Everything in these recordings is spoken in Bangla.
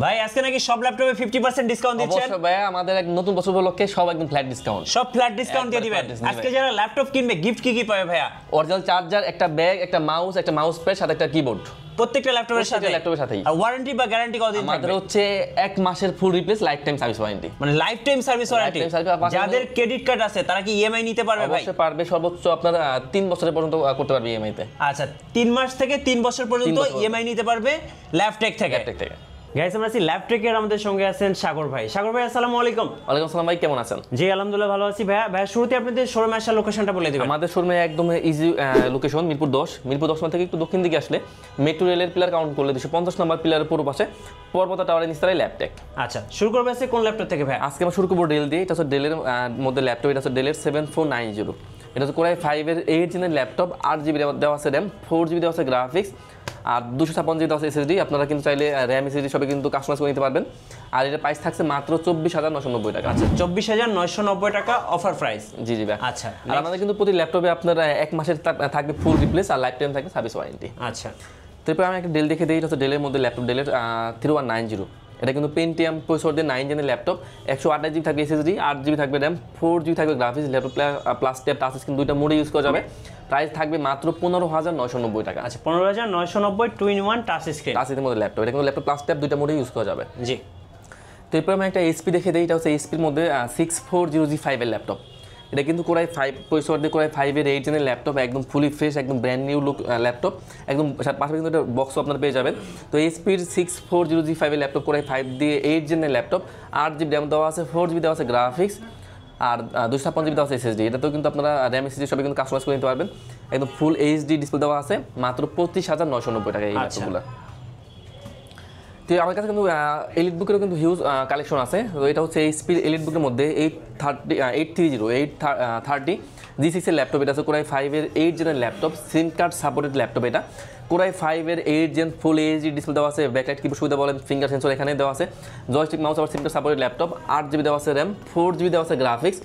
ভাই আজকে নাকি সব ল্যাপটপে 50% ডিসকাউন্ট দিচ্ছেন? অবশ্যই ভাই, আমাদের এক নতুন বছর উপলক্ষে সব একদম ফ্ল্যাট ডিসকাউন্ট। সব ফ্ল্যাট ডিসকাউন্ট দিয়ে দিবেন। আজকে যারা ল্যাপটপ কিনবে গিফট কি পাবে ভাইয়া? অরিজিনাল চার্জার, একটা ব্যাগ, একটা মাউস প্যাড, সাথে একটা কিবোর্ড। প্রত্যেকটা ল্যাপটপের সাথে। আর ওয়ারেন্টি বা গ্যারান্টি কতদিন থাকবে? আমাদের হচ্ছে 1 মাসের ফুল replace, life time service warranty. মানে লাইফ টাইম সার্ভিস ওয়ারেন্টি। যাদের ক্রেডিট কার্ড আছে তারা কি ইএমআই নিতে পারবে ভাই? অবশ্যই পারবে, সর্বোচ্চ আপনারা 3 বছরের পর্যন্ত করতে পারবে ইএমআই তে। আচ্ছা, 3 মাস থেকে 3 বছর পর্যন্ত ইএমআই নিতে পারবে ল্যাপটেক থেকে। গাইস, আমরা আছি ল্যাপটেকের, আমাদের সঙ্গে আছেন সাগর ভাই। সাগর ভাই, আসসালামু আলাইকুম। ওয়ালাইকুম আসসালাম ভাই, কেমন আছেন? জি আলহামদুলিল্লাহ ভালো আছি ভাইয়া। ভাইয়া শুরুতে আপনাদের শোরুমে আসার লোকেশনটা বলে দিবেন। আমাদের শোরুমে একদম ইজি লোকেশন মিরপুর 10 থেকে একটু দক্ষিণ দিকে আসলে মেট্রো রেলের পিলার কাউন্ট করলে 250 নম্বর পিলারের পুরো পাশে পর্বতা টাওয়ারের নিচতলায় ল্যাপটেক। আচ্ছা, শুরু করবে আজকে কোন ল্যাপটপ থেকে ভাই? আজকে আমরা শুরু করবো ডেল দিয়ে। এটা হচ্ছে ডেলের মধ্যে ল্যাপটপ। এটা হচ্ছে ডেলের 7490। এটা হচ্ছে কোরাই 5-এর 8 জেনের ল্যাপটপ। 8GB দেওয়া আছে র্যাম, 4GB দেওয়া আছে গ্রাফিক্স, আর 256GB দেওয়া আছে এসএসডি। আপনারা কিন্তু চাইলে র্যাম এসএসডি সবই কিন্তু কাস্টমাইজ করে নিতে পারবেন। আর এটা প্রাইস থাকছে মাত্র 24,990 টাকা। আচ্ছা, 24,990 টাকা অফার প্রাইস। জি জি ভাই। আচ্ছা, আর আমাদের কিন্তু প্রতি ল্যাপটপে আপনার 1 মাসের থাকবে ফুল রিপ্লেস, আর লাইফ টাইম থাকবে সার্ভিস ওয়ারেন্টি। আচ্ছা, তারপর আমি একটা ডেল দেখে দিই। এটা হচ্ছে ডেলের মধ্যে ল্যাপটপ, ডেলের 3190। এটা কিন্তু পেন্টিয়াম প্রসেসর দিয়ে 9 জেনের ল্যাপটপ। 128GB থাকবে এসএসডি, 8GB থাকবে র্যাম, 4GB থাকবে graphics. Laptop plus tab touch screen দুইটা মোডে ইউজ করা যাবে। প্রাইস থাকবে মাত্র 15,990 টাকা। আচ্ছা, 15,990 2-in-1 টাচ স্ক্রিন। টাচ স্ক্রিনের মধ্যে ল্যাপটপ। এটা কিন্তু ল্যাপটপ প্লাস ট্যাব দুইটা মোডে ইউজ করা যাবে। জি। তারপর আমি একটা এইচপি দেখে দিই। এটা হচ্ছে এইচপির মধ্যে 6400G5 এর ল্যাপটপ। এটা কিন্তু কোরাই 5 প্রসেসর দিয়ে কোরাই 5-এর 8 জেনের ল্যাপটপ, একদম ফুলি ফ্রেশ, একদম ব্র্যান্ড নিউ লুক ল্যাপটপ। একদম পাশাপাশি কিন্তু একটা বক্সও আপনারা পেয়ে যাবেন। তো এইচপির 6400G5 এর ল্যাপটপ, কোরাই 5 দিয়ে 8 জেনের ল্যাপটপ। 8GB র্যাম দেওয়া আছে, 4GB দেওয়া আছে গ্রাফিক্স, আর 256GB দেওয়া আছে এসএসডি। এটাতেও কিন্তু আপনারা র্যাম এসএসডি সবই কিন্তু কাস্টমাইজ করে নিতে পারবেন। একদম ফুল এইচডি ডিসপ্লে দেওয়া আছে, মাত্র 25,990 টাকা এই ল্যাপটপগুলো। তো আমার কাছে কিন্তু এলিট বুকেরও কিন্তু হিউজ কালেকশন আছে। তো এটা হচ্ছে এইচপির এলিট বুকের মধ্যে 830 G6 এর ল্যাপটপ। এটা হচ্ছে কোরাই 5-এর 8 জেনের ল্যাপটপ, সিম কার্ড সাপোর্টেড ল্যাপটপ। এটা কোরাই 5-এর 8 জেন ফুল এইচডি ডিসপ্লে দেওয়া আছে, ব্যাকলাইট কিবোর্ড সুবিধা বলেন, ফিঙ্গার সেন্সর এখানে দেওয়া আছে, জয়স্টিক মাউস, আবার সিম কার্ড সাপোর্টেড ল্যাপটপ। 8GB দেওয়া আছে র্যাম, 4GB দেওয়া আছে গ্রাফিক্স,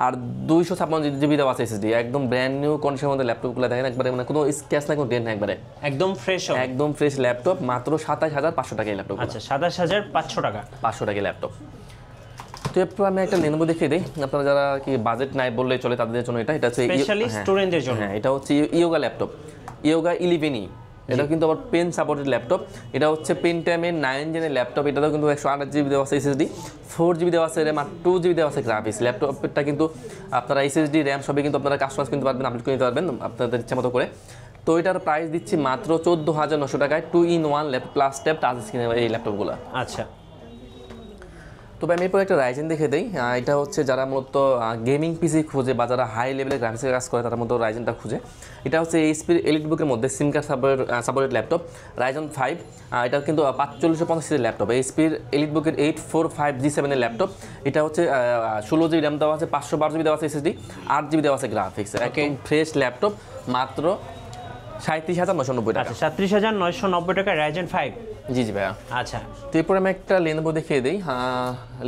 আর 256GB দেওয়া আছে এসএসডি। একদম ব্র্যান্ড নিউ কন্ডিশনের মধ্যে ল্যাপটপগুলো দেখেন, একবারে মানে কোনো স্ক্র্যাচ নাই, কোনো ডেন্ট নাই, একবারে একদম ফ্রেশ ল্যাপটপ। মাত্র 27,500 টাকা এই ল্যাপটপ। আচ্ছা, 27,500 টাকা। 500 টাকা ল্যাপটপ। তো এরপর আমি একটা Lenovo দেখিয়ে দিই। আপনারা যারা কি বাজেট নাই বললেই চলে তাদের জন্য এটা হচ্ছে স্পেশালি স্টুডেন্টদের জন্য। হ্যাঁ, এটা হচ্ছে ইয়োগা ল্যাপটপ, ইয়োগা 11E। এটা কিন্তু আবার পেন সাপোর্টেড ল্যাপটপ। এটা হচ্ছে পেন্টিয়ামের 9 জেনের ল্যাপটপ। এটাতেও কিন্তু 128GB দেওয়া আছে এসএসডি, 4GB দেওয়া আছে র্যাম, আর 2GB দেওয়া আছে গ্রাফিক্স। ল্যাপটপটা কিন্তু আপনারা এসএসডি র্যাম সবই কিন্তু আপনারা কাস্টমাইজ করতে পারবেন, আপডেট করে নিতে পারবেন আপনাদের ইচ্ছা মতো করে। তো এটার প্রাইস দিচ্ছি মাত্র 14,900 টাকায় 2-in-1 laptop plus tab touch স্ক্রিনের এই ল্যাপটপগুলো। আচ্ছা, তবে আমি এরপর একটা রাইজেন দেখে দিই। এটা হচ্ছে যারা মূলত গেমিং পিসি খুঁজে বা যারা হাই লেভেলের গ্রাফিক্সের কাজ করে তারা মূলত রাইজেনটা খুঁজে। এটা হচ্ছে এইচপির এলিট বুকের মধ্যে সিম কার্ড সাপোর্টেড ল্যাপটপ, রাইজেন 5। এটা কিন্তু 4550 ল্যাপটপ। এইচপির এলিট বুকের 845G7 এর ল্যাপটপ। এটা হচ্ছে 16GB র্যাম দেওয়া আছে, 512GB দেওয়া আছে এসএসডি, 8GB দেওয়া আছে গ্রাফিক্স। একদম ফ্রেশ ল্যাপটপ, মাত্র 37,990 টাকা। 37,990 টাকা রাইজেন 5। জি জি ভাইয়া। আচ্ছা, তো এরপর আমি একটা Lenovo দেখিয়ে দিই।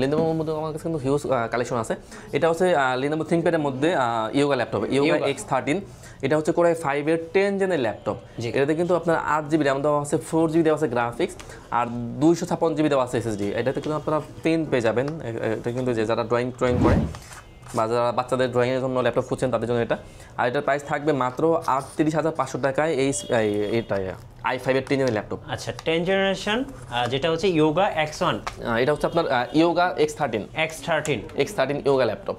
Lenovoর মধ্যে আমার কাছে কিন্তু হিউজ কালেকশন আছে। এটা হচ্ছে Lenovo ThinkPad-এর মধ্যে ইয়োগা ল্যাপটপ, ইয়োগা X13। এটা হচ্ছে কোরাই 5-এর 10 জেনের ল্যাপটপ। এটাতে কিন্তু আপনার 8GB র্যাম দেওয়া আছে, 4GB দেওয়া আছে গ্রাফিক্স, আর 256GB দেওয়া আছে এসএসডি। এটাতে কিন্তু আপনারা পেন পেয়ে যাবেন। এটা কিন্তু যারা ড্রয়িং করে বা যারা বাচ্চাদের ড্রয়িংয়ের জন্য ল্যাপটপ খুঁজছেন তাদের জন্য এটা। আর এটার প্রাইস থাকবে মাত্র 38,500 টাকায় এইটা i5-এর 10 জেনের ল্যাপটপ। আচ্ছা, 10 জেনারেশন, যেটা হচ্ছে ইয়োগা X1। এটা হচ্ছে আপনার ইয়োগা X13 ইয়োগা ল্যাপটপ।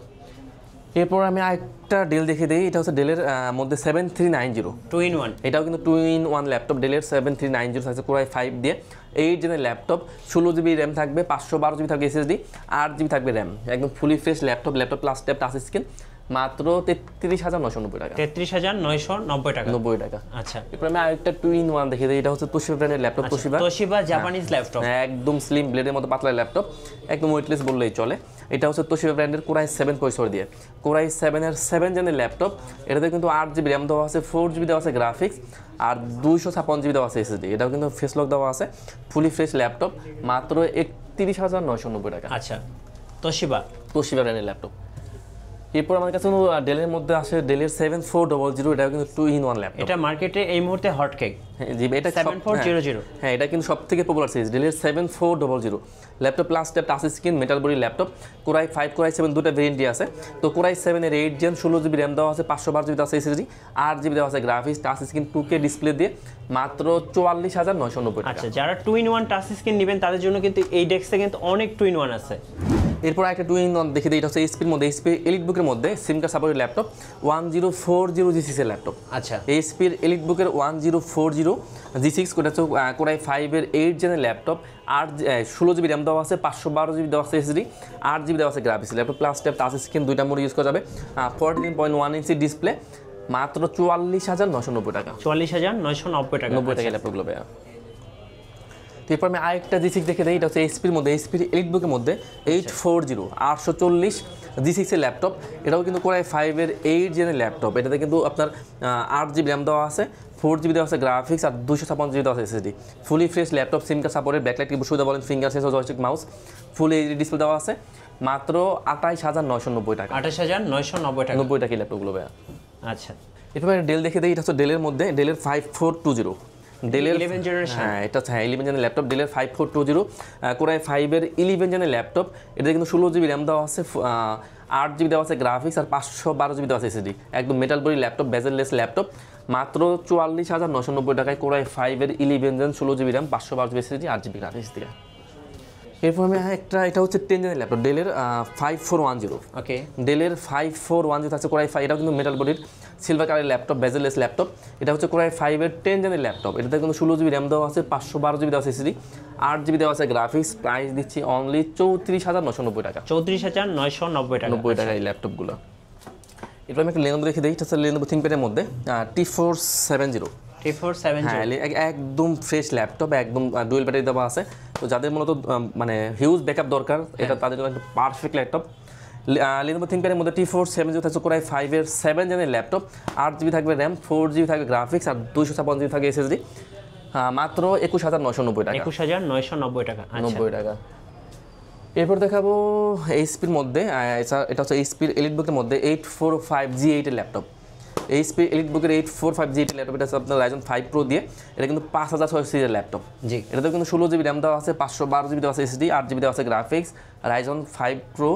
এরপর আমি আরেকটা ডেল দেখে দিই। এটা হচ্ছে ডেলের মধ্যে 7390 2-in-1। এটাও কিন্তু 2-in-1 ল্যাপটপ। ডেলের 7390 থাকছে কোরাই 5 দিয়ে 8 জেনের ল্যাপটপ, 16GB র্যাম থাকবে, 512GB থাকবে এসএসডি, 8GB থাকবে র্যাম। একদম fully fresh laptop plus tab touch screen, মাত্র 33,990 টাকা। 33,990 টাকা। 90 টাকা। আচ্ছা, এরপর আমি আরেকটা 2-in-1 দেখে দিই। এটা হচ্ছে তোশিবা ব্র্যান্ডের ল্যাপটপ। তোশিবা জাপানিজ ল্যাপটপ, একদম স্লিম ব্লেডের মতো পাতলা ল্যাপটপ, একদম ওয়েটলেস বললেই চলে। এটা হচ্ছে তোশিবা ব্র্যান্ডের কোরাই 7 প্রসেসর দিয়ে, কোরাই 7-এর 7 জেনের ল্যাপটপ। এটাতে কিন্তু 8GB র্যাম দেওয়া আছে, 4GB দেওয়া আছে গ্রাফিক্স, আর 256GB দেওয়া আছে এসএসডি। এটাও কিন্তু ফেস লক দেওয়া আছে, ফুলি ফ্রেশ ল্যাপটপ, মাত্র 31,990 টাকা। আচ্ছা, তোশিবা ব্র্যান্ডের ল্যাপটপ। এরপর আমার কাছে ডেলের মধ্যে আসে ডেলের 7400, এটা কিন্তু 2-in-1 ল্যাপটপ। এটা মার্কেটে এই মুহূর্তে হট কেক। জি, এটা 7400। হ্যাঁ, এটা কিন্তু সবথেকে পপুলার সিরিজ ডেলের 7400 laptop plus touch screen metal body laptop. Core i 5 core i 7 দুটো ভেরিয়েন্টই আছে। তো কোরাই 7 এর 8 জেন 16 জিবি র্যাম দেওয়া আছে, 512 জিবি দেওয়া আছে এসএসডি, 8 জিবি দেওয়া আছে graphics, touch screen 2K display দিয়ে মাত্র 44,990 টাকা। আচ্ছা, যারা 2-in-1 টাচ স্ক্রিন নেবেন তাদের জন্য কিন্তু এই ডেস্কে কিন্তু অনেক 2-in-1 আছে। এরপর একটা 2-in-1 দেখে দিই, এটা হচ্ছে এইচপির মধ্যে, এইচপি এলিট বুকের মধ্যে সিম কার্ড সাপোর্টেড ল্যাপটপ 1040 G6 এর ল্যাপটপ। আচ্ছা, এইচপির এলিট বুকের 1040 G6, এটা হচ্ছে কোরাই 5 এর 8 জেনের ল্যাপটপ, 16 জিবি র্যাম দেওয়া আছে, 512 জিবি দেওয়া আছে এসএসডি, 8 জিবি দেওয়া আছে graphics, laptop plus touch screen দুইটা মোড ইউজ করা যাবে, 14.1 ইঞ্চি ডিসপ্লে, মাত্র 44,990 টাকা। 44,990 টাকা। 90 টাকা ল্যাপটপগুলো ভাইয়া। এরপর আমি আরেকটা G6 দেখে দিই, এটা হচ্ছে এইচপির মধ্যে, এইচপির এলিট বুকের মধ্যে 840 G6 এর ল্যাপটপ। এটাও কিন্তু কোরাই 5 এর 8 জেনের ল্যাপটপ। এটাতে কিন্তু আপনার 8 জিবি র্যাম দেওয়া আছে, 4 জিবি দেওয়া আছে গ্রাফিক্স, আর 256 জিবি দেওয়া আছে এসএসডি। ফুলি ফ্রেশ ল্যাপটপ, সিম কার্ড সাপোর্টেড, ব্যাকলাইট কিবোর্ড সুবিধা বলেন, finger sensor, joystick mouse, full HD display দেওয়া আছে, মাত্র 28,990 টাকা। 28,990 টাকা। 90 টাকা ল্যাপটপগুলো ভাইয়া। আচ্ছা, এরপর ডেল দেখে দিই, এটা হচ্ছে ডেলের মধ্যে ডেলের 5420, ডেলের 11 জেনারেশন। হ্যাঁ, এটা হচ্ছে 11 জেনের ল্যাপটপ, ডেলের 5420, কোরাই 5 এর 11 জেনের ল্যাপটপ। এটা কিন্তু 16 জিবি র্যাম দেওয়া আছে, 8 জিবি দেওয়া আছে গ্রাফিক্স, আর 512 জিবি দেওয়া আছে এসএসডি। একদম metal body laptop, bezelless laptop, মাত্র 44,990 টাকায় কোরাই 5 এর 11 gen 16 GB RAM, 512 GB SSD, 8 GB graphics দিয়ে। এরপর আমি এটা হচ্ছে 10 জেনের ল্যাপটপ, ডেলের 5410। ওকে, ডেলের 5410 আছে কোরাই 5, এটাও কিন্তু মেটাল বডির সিলভার কালারের ল্যাপটপ, বেজেললেস ল্যাপটপ। এটা হচ্ছে কোরাই 5 এর 10 জেনের ল্যাপটপ। এটাতে কিন্তু 16 জিবি র্যাম দেওয়া আছে, 512 জিবি দেওয়া আছে এসএসডি, 8 জিবি দেওয়া আছে গ্রাফিক্স। প্রাইস দিচ্ছি অনলি 34,990 টাকা। 34,990 টাকা। 90 টাকা এই ল্যাপটপগুলো। এরপর আমি একটা লেনোভো দেখে দিই, এটা হচ্ছে লেনোভো থিংকপ্যাডের মধ্যে T470। হ্যাঁ, একদম ফ্রেশ ল্যাপটপ, একদম ডুয়েল ব্যাটারি দেওয়া আছে। তো যাদের মূলত মানে হিউজ ব্যাকআপ দরকার, এটা তাদের জন্য একটা পারফেক্ট ল্যাপটপ। লেনোভো থিংকপ্যাডের মধ্যে T470 থাকছে কোরাই 5 এর 7 জেনের ল্যাপটপ, 8 জিবি থাকবে র্যাম, 4 জিবি থাকবে গ্রাফিক্স, আর 256 জিবি থাকবে এসএসডি, মাত্র 21,990 টাকা। 21,990 টাকা। 90 টাকা। এরপর দেখাবো এইচপির মধ্যে, এটা হচ্ছে এইচপির এলিট বুকের মধ্যে 845G8 এর ল্যাপটপ। এইচপি এলিট বুকের 845G8 এর ল্যাপটপ, এটা হচ্ছে আপনার Ryzen 5 Pro দিয়ে। এটা কিন্তু 5600 সিরিজের ল্যাপটপ। জি, এটাতে কিন্তু 16 জিবি র্যাম দেওয়া আছে, 512 জিবি দেওয়া আছে এসএসডি, 8 জিবি দেওয়া আছে গ্রাফিক্স, Ryzen 5 Pro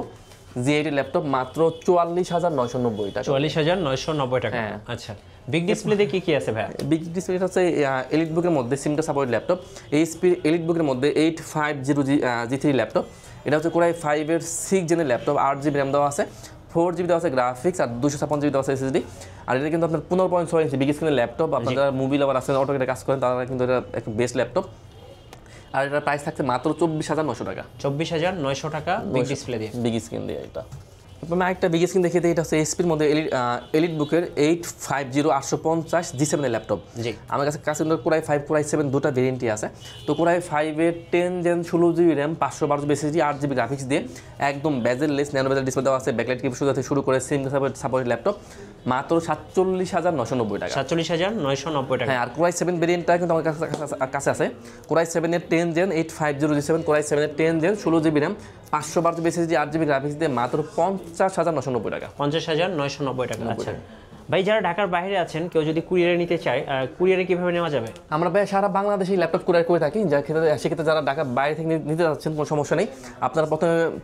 G8 এর ল্যাপটপ, মাত্র 44,990 টাকা। 44,990 টাকা। হ্যাঁ। আচ্ছা, বিগ ডিসপ্লেতে কি কি আছে ভাই? বিগ ডিসপ্লে হচ্ছে এলিট বুকের মধ্যে সিম card supported laptop, HP elite বুকের মধ্যে 850G3 ল্যাপটপ। এটা হচ্ছে কোরাই 5 এর 6 জেনের ল্যাপটপ, 8 জিবি র্যাম দেওয়া আছে, 4 জিবি দেওয়া আছে গ্রাফিক্স, আর 256 জিবি দেওয়া আছে এসএসডি। আর এটা কিন্তু আপনার 15.6 ইঞ্চি বিগ স্ক্রিনের ল্যাপটপ। আপনারা যারা মুভি লাভার আছেন, অটোকেটে কাজ করেন, তারা কিন্তু এটা একটা বেস্ট ল্যাপটপ। আর এটার প্রাইস থাকছে মাত্র 24,900 টাকা। 24,900 টাকা বিগ ডিসপ্লে দিয়ে, বিগ স্ক্রিন দিয়ে এটা। আমি একটা বিগ স্ক্রিন দেখে দিই, এটা হচ্ছে এইচপির মধ্যে এলিট বুকের 850 G7 এর ল্যাপটপ। জি, আমার কাছে কোরাই 5 কোরাই 7 দুটো ভেরিয়েন্টই আছে। তো কোরাই 5 এর 10 gen 16 GB RAM, 512 GB SSD, 8 GB graphics দিয়ে, একদম বেজেললেস ন্যানো বেজেল ডিসপ্লে দেওয়া আছে, ব্যাকলাইট কিবোর্ড সুবিধা থেকে শুরু করে সিম সাপোর্টেড ল্যাপটপ, মাত্র 47,990 টাকা। 47,990 টাকা। হ্যাঁ, আর কোরাই 7 ভেরিয়েন্টটা কিন্তু আমার কাছে আছে। কোরাই 7 এর 10 জেন 850G7, কোরাই 7 এর 10 gen 16 GB RAM, 512 GB SSD, 8 GB graphics দিয়ে, মাত্র 50,990 টাকা। 50,990 টাকা। আচ্ছা ভাই, যারা ঢাকার বাইরে আছেন, কেউ যদি কুরিয়ারে নিতে চায়, কুরিয়ারে কিভাবে নেওয়া যাবে? আমরা ভাই সারা বাংলাদেশে ল্যাপটপ কুরিয়ার করে থাকি। সেক্ষেত্রে যারা ঢাকার বাইরে থেকে নিতে যাচ্ছেন, কোনো সমস্যা নেই। আপনারা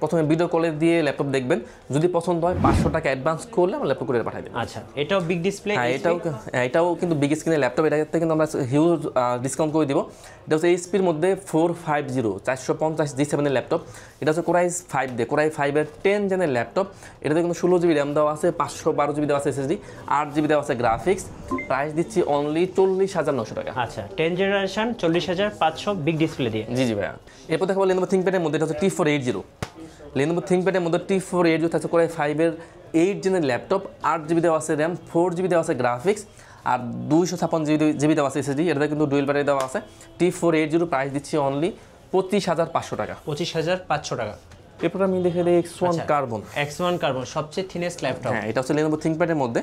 প্রথমে ভিডিও কলে দিয়ে ল্যাপটপ দেখবেন, যদি পছন্দ হয় 500 টাকা অ্যাডভান্স করলে আমরা ল্যাপটপ কুরিয়ার পাঠাই দেব। আচ্ছা, এটাও বিগ ডিসপ্লে? হ্যাঁ, এটাও কিন্তু বিগ স্ক্রিনের ল্যাপটপ। এটাতে কিন্তু আমরা হিউজ ডিসকাউন্ট করে দিব। এটা হচ্ছে এইচপির মধ্যে 450 এর ল্যাপটপ। এটা হচ্ছে কোরাই 5 দিয়ে, কোরাই 5 এর 10 জেনের ল্যাপটপ। এটাতে কিন্তু 16 জিবি র্যাম দেওয়া আছে, 512 জিবি দেওয়া আছে এসএসডি, 8 জিবি দেওয়া আছে গ্রাফিক্স। প্রাইস দিচ্ছি অনলি 40,900 টাকা। আচ্ছা, 10 জেনারেশন 40,500 বিগ ডিসপ্লে দিয়ে। জি ভাইয়া। এরপর দেখাবো লেনোভো থিংকপ্যাডের মধ্যে, এটা হচ্ছে T480। লেনোভো থিংকপ্যাডের মধ্যে T480 থাকছে কোরাই 5 এর 8 জেনের ল্যাপটপ, 8 জিবি দেওয়া আছে র্যাম, 4 জিবি দেওয়া আছে গ্রাফিক্স, আর 256 জিবি দেওয়া আছে এসএসডি। এটাতে কিন্তু ডুয়েল ব্যাটারি দেওয়া আছে। T480 প্রাইস দিচ্ছি অনলি 25,500 টাকা। 25,500 টাকা। এরপর আমি দেখে দিই X1 কার্বন। X1 কার্বন সবচেয়ে থিনেস্ট ল্যাপটপ। হ্যাঁ, এটা হচ্ছে Lenovo ThinkPad এর মধ্যে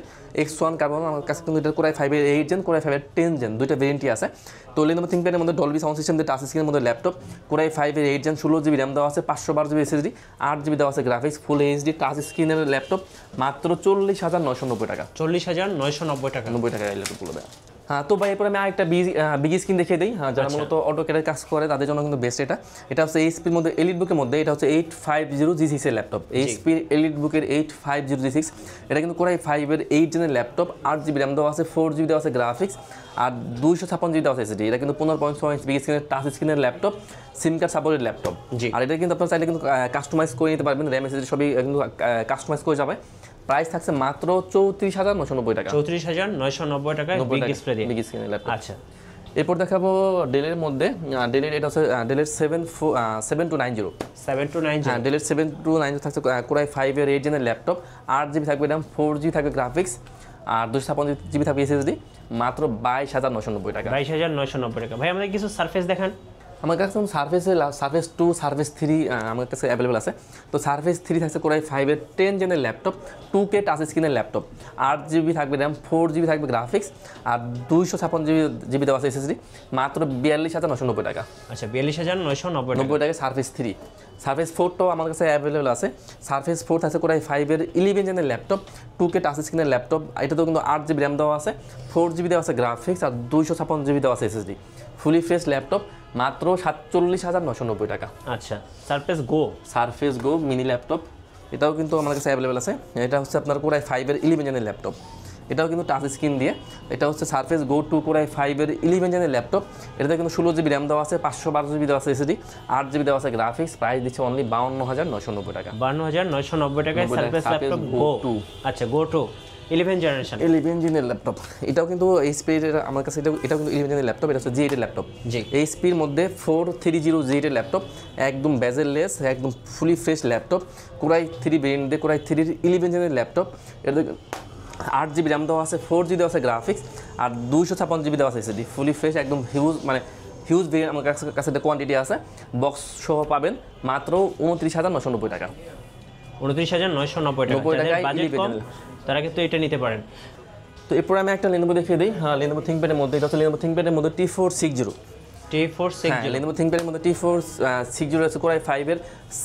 X1 কার্বন। আমার কাছে কিন্তু এটা Core i5 এর 8 জেন, Core i5 এর 10 জেন দুইটা ভেরিয়েন্টই আছে। তো Lenovo ThinkPad এর মধ্যে Dolby সাউন্ড সিস্টেম দিয়ে টাচ স্ক্রিনের মধ্যে ল্যাপটপ, Core i5 এর 8 জেন 16GB RAM দেওয়া আছে, 512GB SSD, 8GB দেওয়া আছে গ্রাফিক্স, ফুল এইচডি টাচ স্ক্রিনের ল্যাপটপ, মাত্র 40,990 টাকা। 40,990 টাকা। 90 টাকা এই ল্যাপটপগুলো দেয়। হ্যাঁ, তো ভাই এরপরে আমি আরেকটা বিগ স্ক্রিন দেখিয়ে দিই। হ্যাঁ, যারা মূলত অটোক্যাডের কাজ করে তাদের জন্য কিন্তু বেস্ট এটা। এটা হচ্ছে এইচপির মধ্যে এলিটবুকের মধ্যে, এটা হচ্ছে 850G6 এর ল্যাপটপ। এইচপির এলিটবুকের 850G6, এটা কিন্তু Core i5 এর 8 জেনের ল্যাপটপ, 8GB RAM দেওয়া আছে, 4GB দেওয়া আছে গ্রাফিক্স, আর 256GB দেওয়া আছে SSD। এটা কিন্তু 15.6 ইঞ্চ বিগ স্ক্রিনের টাচ স্ক্রিনের ল্যাপটপ, সিম কার্ড সাপোর্টেড ল্যাপটপ। আর এটা কিন্তু আপনারা চাইলে কিন্তু কাস্টমাইজ করে নিতে পারবেন, র্যাম SSD সবই কিন্তু কাস্টমাইজ করে যাবে। প্রাইস থাকছে মাত্র 34,990 টাকা। 34,990 টাকায় বিগ ডিসপ্লে দিয়ে বিগ স্ক্রিনের ল্যাপটপ। আচ্ছা, এরপর দেখাবো ডেলের মধ্যে। ডেলের এটা হচ্ছে ডেলের 7290। 7290। হ্যাঁ, ডেলের 7290 থাকছে Core i5 এর 8 জেনের ল্যাপটপ, 8GB থাকবে RAM, 4GB থাকবে গ্রাফিক্স, আর 256GB থাকবে SSD, মাত্র 22,990 টাকা। 22,990 টাকা। ভাই আমাদের কিছু সারফেস দেখান। আমার কাছে সারফেস 2, সারফেস 3 আমার কাছে অ্যাভেলেবল আছে। তো সারফেস 3 থাকছে Core i5 এর 10 জেনের ল্যাপটপ, 2K টাচ স্ক্রিনের ল্যাপটপ, 8GB থাকবে RAM, 4GB থাকবে গ্রাফিক্স, আর 256GB দেওয়া আছে SSD, মাত্র 42,990 টাকা। আচ্ছা, 42,990 টাকা সারফেস 3। সারফেস 4টাও আমার কাছে অ্যাভেলেবল আছে। সারফেস 4 থাকছে Core i5 এর 11 জেনের ল্যাপটপ, 2K টাচ স্ক্রিনের ল্যাপটপ, এটাতেও কিন্তু 8GB RAM দেওয়া আছে, 4GB দেওয়া আছে গ্রাফিক্স, আর 256GB দেওয়া আছে SSD, ফুলি ফ্রেশ ল্যাপটপ, মাত্র 47,990 টাকা। আচ্ছা, সারফেস গো মিনি ল্যাপটপ, এটাও কিন্তু আমার কাছে অ্যাভেলেবল আছে। এটা হচ্ছে আপনার Core i5 এর 11 জেনের ল্যাপটপ, এটাও কিন্তু টাচ স্ক্রিন দিয়ে। এটা হচ্ছে সারফেস গো 2 Core i5 এর 11 জেনের ল্যাপটপ, এটাতে কিন্তু 16GB RAM দেওয়া আছে, 512GB দেওয়া আছে SSD, 8GB দেওয়া আছে গ্রাফিক্স, প্রাইস দিচ্ছে অনলি 52,990 টাকা। 52,990 টাকায় সারফেস ল্যাপটপ গো 2। আচ্ছা, গো 2 11 জেনারেশন, 11 জেনের ল্যাপটপ। এটাও কিন্তু এইচপি এর আমার কাছে এটাও কিন্তু 11 জেনের ল্যাপটপ। এটা হচ্ছে G8 এর ল্যাপটপ। এইচপির মধ্যে 430 এর ল্যাপটপ, একদম বেজেললেস, একদম fully fresh laptop, Core i3 variant দিয়ে Core i3 এর 11 জেনের ল্যাপটপ। এটা 8GB RAM দেওয়া আছে, 4GB দেওয়া আছে গ্রাফিক্স, আর 256GB দেওয়া আছে SSD, ফুলি ফ্রেশ, একদম হিউজ ভেরিয়েন্ট আমার কাছে একটা কোয়ান্টিটি আছে। বক্স সহ পাবেন মাত্র 29,990 টাকা। 29,990 টাকা। যাদের বাজেট কম তারা কিন্তু এটা নিতে পারেন। তো এরপরে আমি একটা Lenovo দেখিয়ে দিই। হ্যাঁ, Lenovo ThinkPad এর মধ্যে, এটা হচ্ছে Lenovo ThinkPad এর মধ্যে T460। T460, Lenovo ThinkPad এর মধ্যে T460 আছে Core i5 এর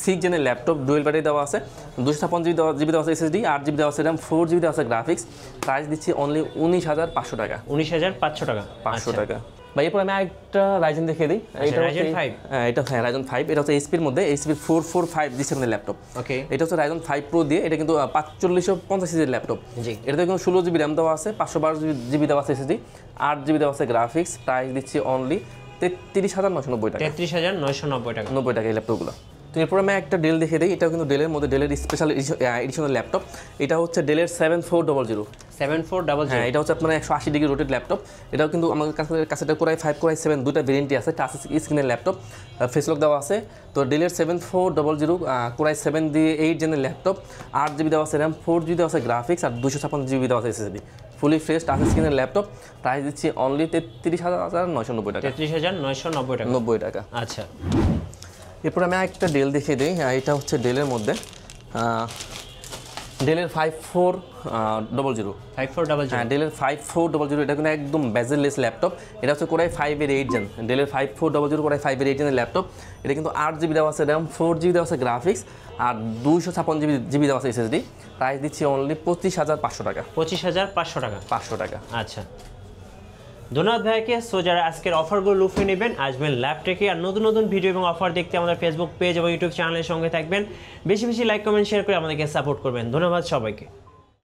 6 জেনের ল্যাপটপ, ডুয়েল ব্যাটারি দেওয়া আছে, 256GB দেওয়া আছে SSD, 8GB দেওয়া আছে RAM, 4GB দেওয়া আছে গ্রাফিক্স, প্রাইস দিচ্ছি অনলি 19,500 টাকা। 19,500 টাকা। 500 টাকা। ভাই এরপর আমি একটা Ryzen দেখিয়ে দিই। এটা Ryzen 5। এটা Ryzen 5। এটা হচ্ছে HP এর মধ্যে HP 445G7 এর ল্যাপটপ। ওকে, এটা হচ্ছে Ryzen 5 Pro দিয়ে, এটা কিন্তু 4550 এর ল্যাপটপ। এটাতে কিন্তু 16GB RAM দেওয়া আছে, 512GB দেওয়া আছে SSD, 8GB দেওয়া আছে গ্রাফিক্স, প্রাইস দিচ্ছি অনলি 33,990 টাকা। 33,990 টাকা। 90 টাকা এই ল্যাপটপগুলো। তো এরপর আমি একটা ডেল দেখিয়ে দিই। এটাও কিন্তু ডেলের মধ্যে, ডেলের স্পেশাল এডিশনাল ল্যাপটপ। এটা হচ্ছে ডেলের 7400। 7400। হ্যাঁ, এটা হচ্ছে আপনার 180 ডিগ্রি রোটেট ল্যাপটপ। এটাও কিন্তু আমাদের কাছে Core i5 Core i7 দুইটা ভেরিয়েন্টই আছে, টাচ স্ক্রিনের ল্যাপটপ, ফেস লক দেওয়া আছে। তো ডেলের 7400 Core i7 দিয়ে 8 জেনের ল্যাপটপ, 8GB দেওয়া আছে RAM, 4GB দেওয়া আছে গ্রাফিক্স, আর 256GB দেওয়া আছে SSD, ফুলি ফ্রেশ টাচ স্ক্রিনের ল্যাপটপ, প্রাইস দিচ্ছি অনলি 33,990 টাকা। 33,990 টাকা। 90 টাকা। আচ্ছা, এরপর আমি একটা ডেল দেখিয়ে দিই। এটা হচ্ছে ডেলের মধ্যে ডেলের 5400। 5400। হ্যাঁ, ডেলের 5400, এটা কিন্তু একদম বেজেললেস ল্যাপটপ। এটা হচ্ছে Core i5 এর 8 জেন, ডেলের 5400 Core i5 এর 8 জেনের ল্যাপটপ। এটা কিন্তু 8GB দেওয়া আছে RAM, 4GB দেওয়া আছে গ্রাফিক্স, আর 256GB দেওয়া আছে SSD, প্রাইস দিচ্ছি অনলি 25,500 টাকা। 25,500 টাকা। 500 টাকা। আচ্ছা, ধন্যবাদ ভাইকে। সো যারা আজকের অফারগুলো লুফে নেবেন, আসবেন ল্যাপটেকে। আর নতুন নতুন ভিডিও এবং অফার দেখতে আমাদের ফেসবুক পেজ এবং ইউটিউব চ্যানেলের সঙ্গে থাকবেন। বেশি বেশি লাইক, কমেন্ট, শেয়ার করে আমাদেরকে সাপোর্ট করবেন। ধন্যবাদ সবাইকে।